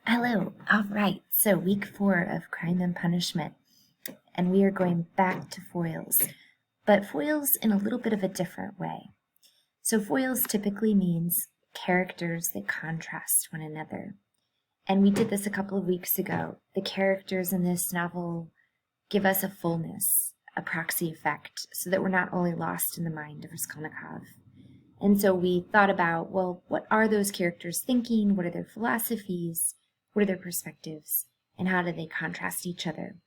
Hello. All right. So week 4 of Crime and Punishment. And we are going back to foils, but foils in a little bit of a different way. So foils typically means characters that contrast one another. And we did this a couple of weeks ago. The characters in this novel give us a fullness, a proxy effect, so that we're not only lost in the mind of Raskolnikov. And so we thought about, well, what are those characters thinking? What are their philosophies? What are their perspectives? And how do they contrast each other?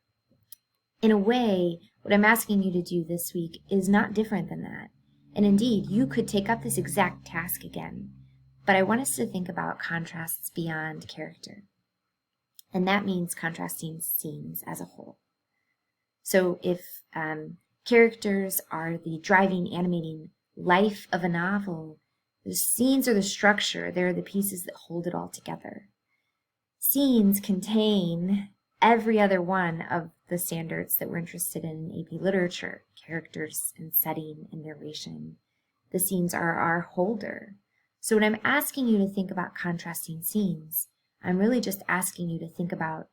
In a way, what I'm asking you to do this week is not different than that. And indeed, you could take up this exact task again. But I want us to think about contrasts beyond character. And that means contrasting scenes as a whole. So if characters are the driving, animating life of a novel, the scenes are the structure. They're the pieces that hold it all together. Scenes contain every other one of the standards that we're interested in AP literature: characters and setting and narration. The scenes are our holder. So when I'm asking you to think about contrasting scenes, I'm really just asking you to think about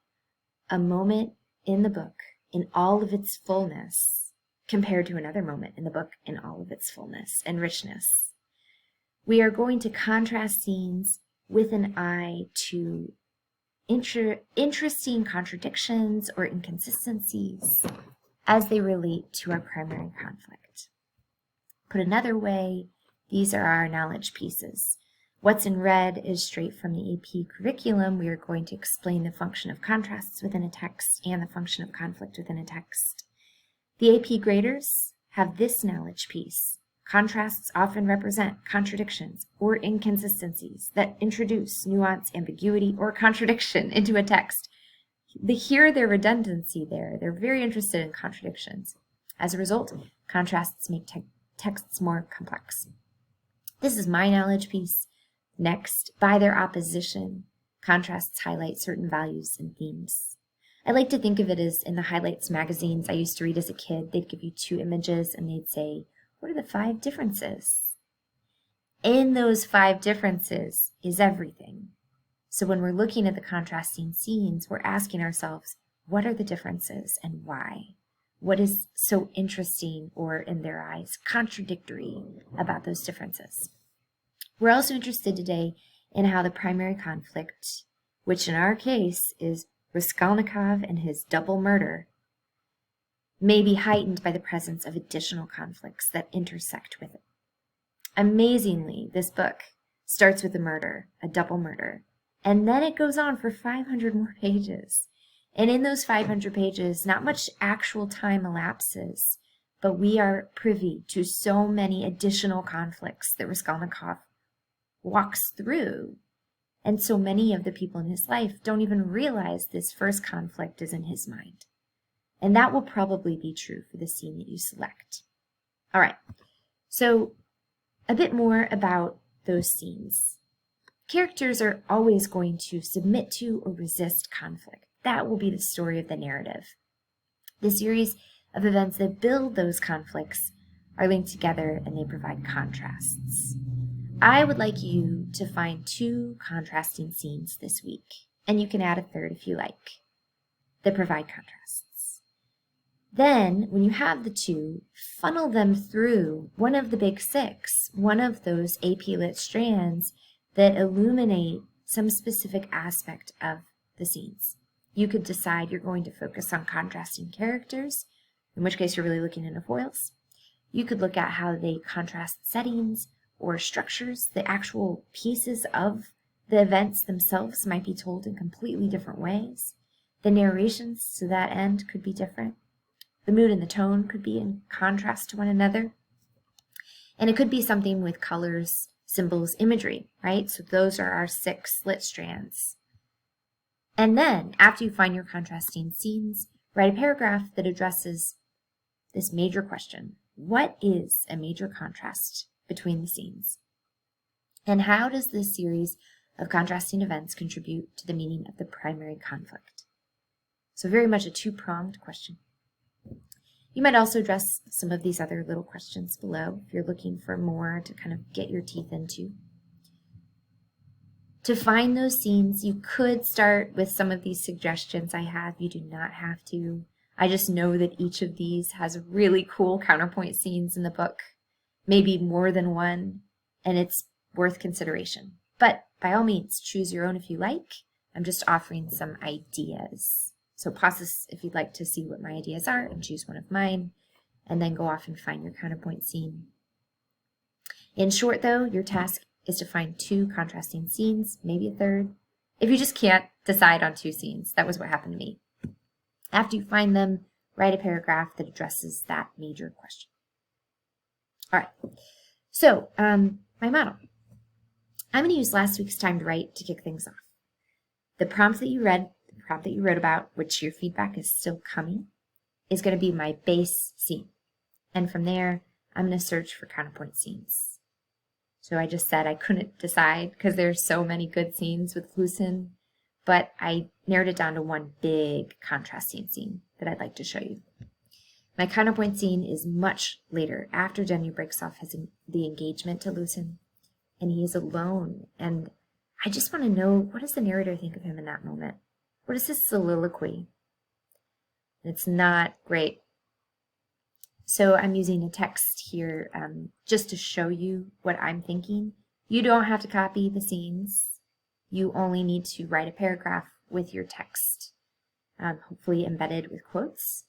a moment in the book in all of its fullness compared to another moment in the book in all of its fullness and richness. We are going to contrast scenes with an eye to interesting contradictions or inconsistencies as they relate to our primary conflict. Put another way, these are our knowledge pieces. What's in red is straight from the AP curriculum. We are going to explain the function of contrasts within a text and the function of conflict within a text. The AP graders have this knowledge piece. Contrasts often represent contradictions or inconsistencies that introduce nuance, ambiguity, or contradiction into a text. They hear their redundancy there. They're very interested in contradictions. As a result, contrasts make texts more complex. This is my knowledge piece. Next, by their opposition, contrasts highlight certain values and themes. I like to think of it as in the highlights magazines I used to read as a kid. They'd give you 2 images and they'd say, what are the 5 differences? In those 5 differences is everything. So when we're looking at the contrasting scenes, we're asking ourselves, what are the differences and why? What is so interesting or, in their eyes, contradictory about those differences? We're also interested today in how the primary conflict, which in our case is Raskolnikov and his double murder, may be heightened by the presence of additional conflicts that intersect with it. Amazingly, this book starts with a murder, a double murder, and then it goes on for 500 more pages. And in those 500 pages, not much actual time elapses, but we are privy to so many additional conflicts that Raskolnikov walks through. And so many of the people in his life don't even realize this first conflict is in his mind. And that will probably be true for the scene that you select. All right, so a bit more about those scenes. Characters are always going to submit to or resist conflict. That will be the story of the narrative. The series of events that build those conflicts are linked together and they provide contrasts. I would like you to find 2 contrasting scenes this week, and you can add a third if you like, that provide contrasts. Then, when you have the 2, funnel them through one of the big 6, one of those AP Lit strands that illuminate some specific aspect of the scenes. You could decide you're going to focus on contrasting characters, in which case you're really looking into foils. You could look at how they contrast settings or structures. The actual pieces of the events themselves might be told in completely different ways. The narrations to that end could be different. The mood and the tone could be in contrast to one another. And it could be something with colors, symbols, imagery, right? So those are our 6 lit strands. And then, after you find your contrasting scenes, write a paragraph that addresses this major question. What is a major contrast between the scenes? And how does this series of contrasting events contribute to the meaning of the primary conflict? So very much a 2-pronged question. You might also address some of these other little questions below if you're looking for more to kind of get your teeth into. To find those scenes, you could start with some of these suggestions I have. You do not have to. I just know that each of these has really cool counterpoint scenes in the book, maybe more than one, and it's worth consideration. But by all means, choose your own if you like. I'm just offering some ideas. So pause this if you'd like to see what my ideas are and choose one of mine, and then go off and find your counterpoint scene. In short, though, your task is to find 2 contrasting scenes, maybe a third. If you just can't decide on 2 scenes, that was what happened to me. After you find them, write a paragraph that addresses that major question. All right, so my model. I'm going to use last week's timed write to kick things off. The prompt that you read, the prompt that you wrote about, which your feedback is still coming, is going to be my base scene. And from there, I'm going to search for counterpoint scenes. So I just said I couldn't decide because there's so many good scenes with Lucin, but I narrowed it down to one big contrasting scene that I'd like to show you. My counterpoint scene is much later, after Denya breaks off the engagement to Lucin, and he is alone. And I just want to know, what does the narrator think of him in that moment? What is his soliloquy? It's not great. So I'm using a text here just to show you what I'm thinking. You don't have to copy the scenes. You only need to write a paragraph with your text, hopefully embedded with quotes.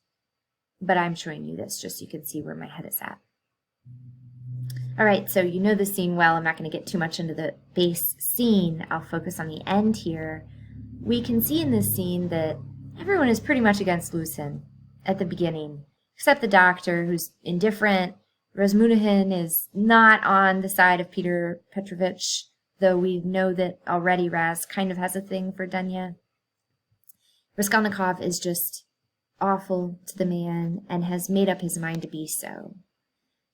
But I'm showing you this just so you can see where my head is at. All right, so you know the scene well. I'm not going to get too much into the base scene. I'll focus on the end here. We can see in this scene that everyone is pretty much against Lucin at the beginning, except the doctor, who's indifferent. Rasmussen is not on the side of Peter Petrovich, though we know that already Raz kind of has a thing for Denya. Raskolnikov is just awful to the man and has made up his mind to be so.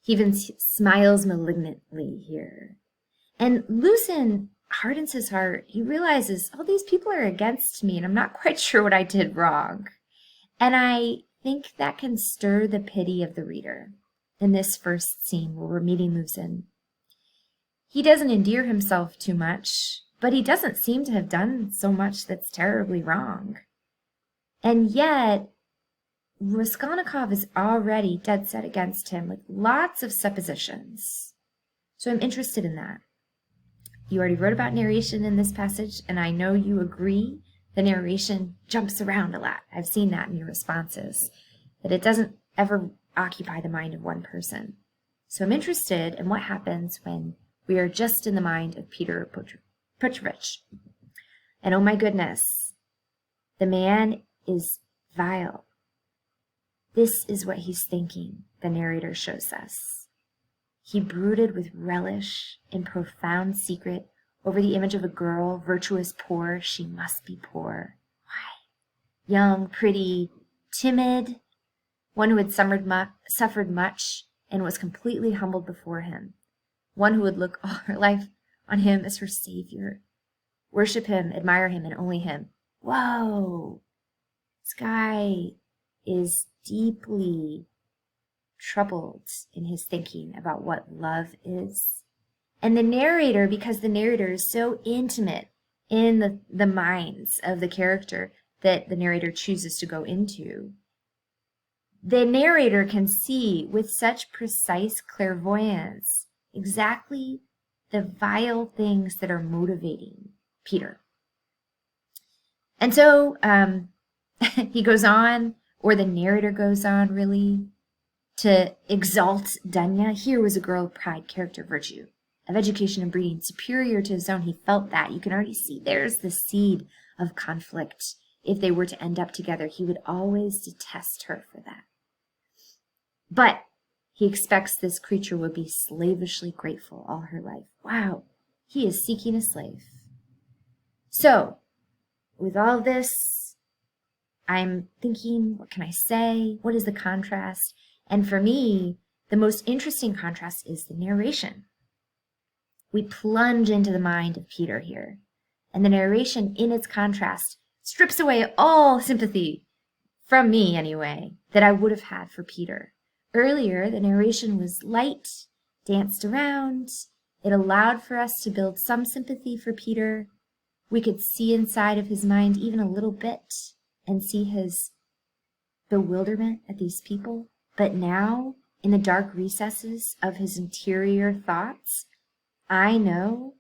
He even smiles malignantly here. And Lucin hardens his heart. He realizes, oh, these people are against me, and I'm not quite sure what I did wrong. And I think that can stir the pity of the reader in this first scene where we're meeting Lucin. He doesn't endear himself too much, but he doesn't seem to have done so much that's terribly wrong. And yet, Raskolnikov is already dead set against him with lots of suppositions. So I'm interested in that. You already wrote about narration in this passage, and I know you agree the narration jumps around a lot. I've seen that in your responses, that it doesn't ever occupy the mind of one person. So I'm interested in what happens when we are just in the mind of Peter Petrovich. And oh my goodness, the man is vile. This is what he's thinking, the narrator shows us. He brooded with relish in profound secret over the image of a girl, virtuous, poor. She must be poor. Why? Young, pretty, timid, one who had suffered much and was completely humbled before him. One who would look all her life on him as her savior. Worship him, admire him, and only him. Whoa! This guy is deeply troubled in his thinking about what love is. And the narrator, because the narrator is so intimate in the minds of the character that the narrator chooses to go into, the narrator can see with such precise clairvoyance exactly the vile things that are motivating Peter. And so he goes on, or the narrator goes on, really, to exalt Denya. Here was a girl of pride, character, virtue, of education and breeding, superior to his own. He felt that. You can already see there's the seed of conflict. If they were to end up together, he would always detest her for that. But he expects this creature would be slavishly grateful all her life. Wow, he is seeking a slave. So, with all this, I'm thinking, what can I say? What is the contrast? And for me, the most interesting contrast is the narration. We plunge into the mind of Peter here. And the narration, in its contrast, strips away all sympathy, from me anyway, that I would have had for Peter. Earlier, the narration was light, danced around. It allowed for us to build some sympathy for Peter. We could see inside of his mind even a little bit and see his bewilderment at these people. But now, in the dark recesses of his interior thoughts, I know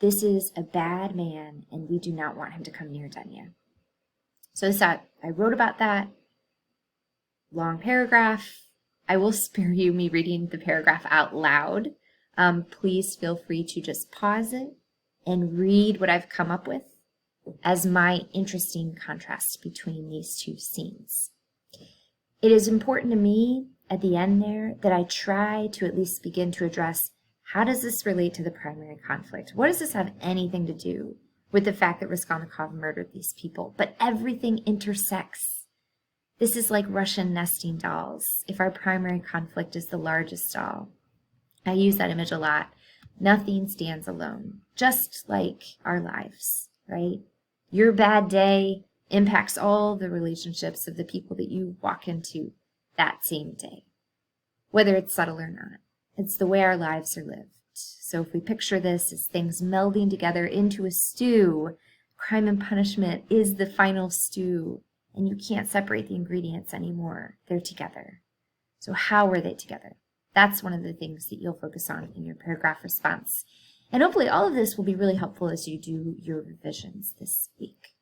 this is a bad man and we do not want him to come near Danya. So I wrote about that. Long paragraph. I will spare you me reading the paragraph out loud. Please feel free to just pause it and read what I've come up with as my interesting contrast between these two scenes. It is important to me at the end there that I try to at least begin to address, how does this relate to the primary conflict? What does this have anything to do with the fact that Raskolnikov murdered these people? But everything intersects. This is like Russian nesting dolls. If our primary conflict is the largest doll, I use that image a lot. Nothing stands alone, just like our lives, right? Your bad day impacts all the relationships of the people that you walk into that same day, whether it's subtle or not. It's the way our lives are lived. So if we picture this as things melding together into a stew, crime and punishment is the final stew, and you can't separate the ingredients anymore. They're together. So how were they together? That's one of the things that you'll focus on in your paragraph response. And hopefully all of this will be really helpful as you do your revisions this week.